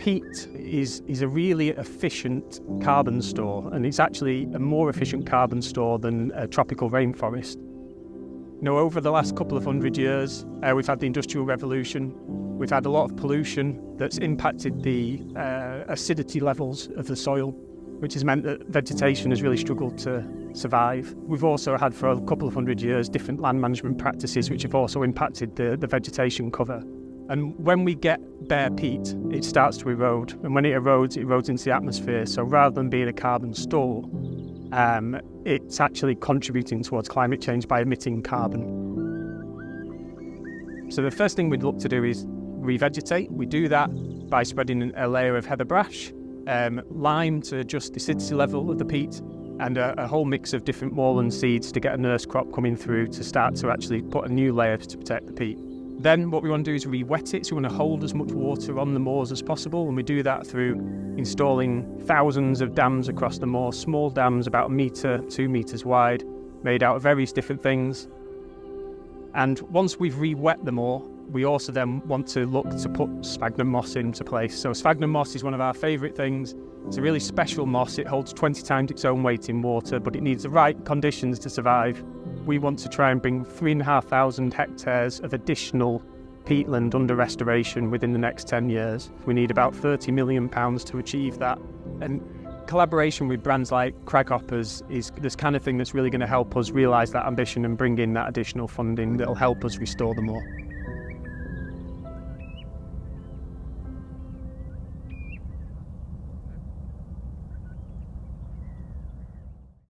peat is a really efficient carbon store, and it's actually a more efficient carbon store than a tropical rainforest. Over the last couple of 100 years, we've had the Industrial Revolution. We've had a lot of pollution that's impacted the acidity levels of the soil, which has meant that vegetation has really struggled to survive. We've also had for a couple of 100 years different land management practices which have also impacted the vegetation cover. And when we get bare peat, it starts to erode, and when it erodes into the atmosphere. So rather than being a carbon store, it's actually contributing towards climate change by emitting carbon. So the first thing we'd look to do is revegetate. We do that by spreading a layer of heather brash, lime to adjust the acidity level of the peat, and a whole mix of different moorland seeds to get a nurse crop coming through to start to actually put a new layer to protect the peat. Then what we want to do is re-wet it, so we want to hold as much water on the moors as possible, and we do that through installing thousands of dams across the moor, small dams about 1 metre, 2 metres wide, made out of various different things. And once we've re-wet the moor, we also then want to look to put sphagnum moss into place. So sphagnum moss is one of our favourite things. It's a really special moss. It holds 20 times its own weight in water, but it needs the right conditions to survive. We want to try and bring 3,500 hectares of additional peatland under restoration within the next 10 years. We need about £30 million to achieve that. And collaboration with brands like Craghoppers is this kind of thing that's really going to help us realise that ambition and bring in that additional funding that will help us restore the moor.